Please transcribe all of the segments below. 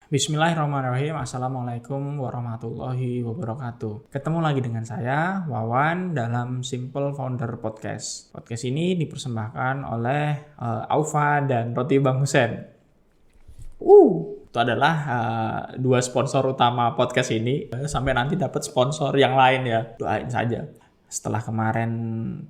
Bismillahirrahmanirrahim. Assalamualaikum warahmatullahi wabarakatuh. Ketemu lagi dengan saya, Wawan, dalam Simple Founder Podcast. Podcast ini dipersembahkan oleh Aufa dan Roti Bang Husen. Itu adalah dua sponsor utama podcast ini. Sampai nanti dapat sponsor yang lain ya, doain saja. Setelah kemarin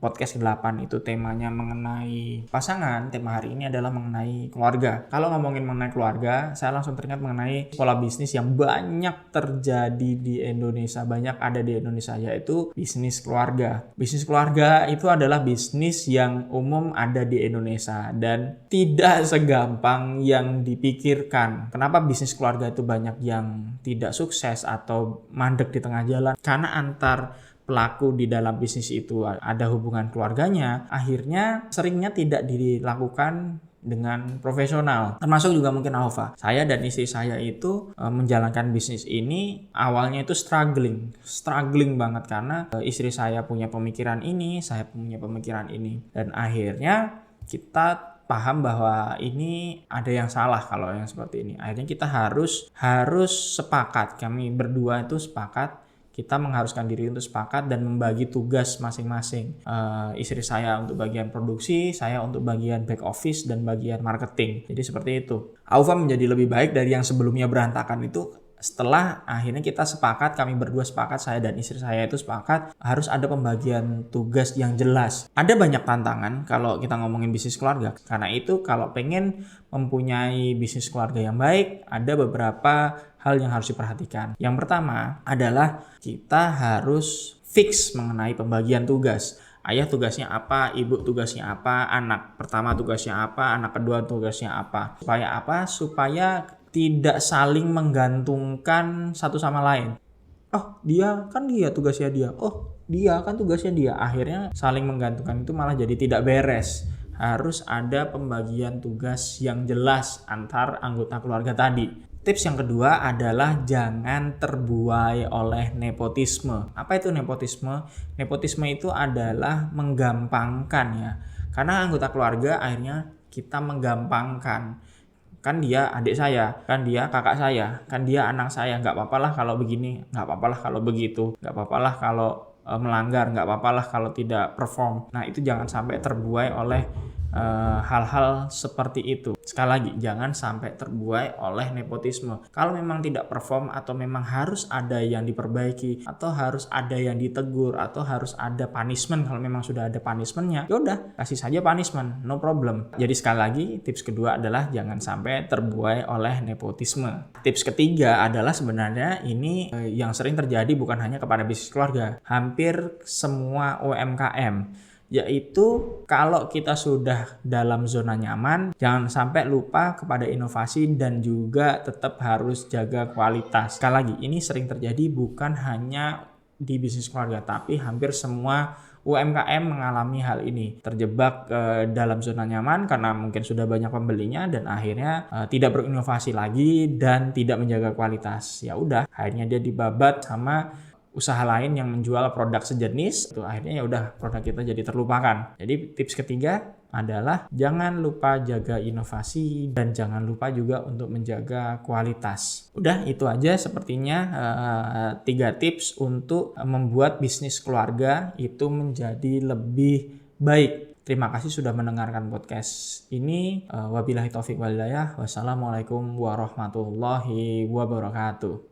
podcast ke-8 itu temanya mengenai pasangan, tema hari ini adalah mengenai keluarga. Kalau ngomongin mengenai keluarga, saya langsung teringat mengenai pola bisnis yang banyak terjadi di Indonesia, banyak ada di Indonesia, yaitu bisnis keluarga. Bisnis keluarga itu adalah bisnis yang umum ada di Indonesia dan tidak segampang yang dipikirkan. Kenapa bisnis keluarga itu banyak yang tidak sukses atau mandek di tengah jalan? Karena antar pelaku di dalam bisnis itu ada hubungan keluarganya, akhirnya seringnya tidak dilakukan dengan profesional. Termasuk juga mungkin Alfa. Saya dan istri saya itu menjalankan bisnis ini awalnya itu struggling banget karena istri saya punya pemikiran ini, saya punya pemikiran ini. Dan akhirnya kita paham bahwa ini ada yang salah kalau yang seperti ini. Akhirnya kita harus sepakat. Kami berdua itu sepakat. Kita mengharuskan diri untuk sepakat dan membagi tugas masing-masing. Istri saya untuk bagian produksi, saya untuk bagian back office dan bagian marketing. Jadi seperti itu. Aufa menjadi lebih baik dari yang sebelumnya berantakan itu setelah akhirnya kita sepakat, kami berdua sepakat, saya dan istri saya itu sepakat harus ada pembagian tugas yang jelas. Ada banyak tantangan kalau kita ngomongin bisnis keluarga. Karena itu kalau pengen mempunyai bisnis keluarga yang baik, ada beberapa hal yang harus diperhatikan. Yang pertama adalah kita harus fix mengenai pembagian tugas. Ayah tugasnya apa, ibu tugasnya apa, anak pertama tugasnya apa, anak kedua tugasnya apa. Supaya apa? Supaya tidak saling menggantungkan satu sama lain. Oh, dia tugasnya dia. Oh, dia kan tugasnya dia. Akhirnya saling menggantungkan itu malah jadi tidak beres. Harus ada pembagian tugas yang jelas antar anggota keluarga tadi. Tips yang kedua adalah jangan terbuai oleh nepotisme. Apa itu nepotisme? Nepotisme itu adalah menggampangkan ya. Karena anggota keluarga akhirnya kita menggampangkan. Kan dia adik saya, kan dia kakak saya, kan dia anak saya. Nggak apa-apalah kalau begini, nggak apa-apalah kalau begitu, nggak apa-apalah kalau melanggar, nggak apa-apalah kalau tidak perform. Nah itu jangan sampai terbuai oleh hal-hal seperti itu. Sekali lagi, jangan sampai terbuai oleh nepotisme. Kalau memang tidak perform atau memang harus ada yang diperbaiki atau harus ada yang ditegur atau harus ada punishment, kalau memang sudah ada punishmentnya, yaudah kasih saja punishment, no problem. Jadi sekali lagi, tips kedua adalah jangan sampai terbuai oleh nepotisme. Tips ketiga adalah sebenarnya ini yang sering terjadi bukan hanya kepada bisnis keluarga, hampir semua UMKM. Yaitu kalau kita sudah dalam zona nyaman, jangan sampai lupa kepada inovasi dan juga tetap harus jaga kualitas. Sekali lagi, ini sering terjadi bukan hanya di bisnis keluarga, tapi hampir semua UMKM mengalami hal ini. Terjebak dalam zona nyaman karena mungkin sudah banyak pembelinya dan akhirnya tidak berinovasi lagi dan tidak menjaga kualitas. Ya udah, akhirnya dia dibabat sama usaha lain yang menjual produk sejenis, itu akhirnya ya udah produk kita jadi terlupakan. Jadi tips ketiga adalah jangan lupa jaga inovasi dan jangan lupa juga untuk menjaga kualitas. Udah itu aja sepertinya 3 tips untuk membuat bisnis keluarga itu menjadi lebih baik. Terima kasih sudah mendengarkan podcast ini. Wabillahi taufik wal hidayah. Wassalamualaikum warahmatullahi wabarakatuh.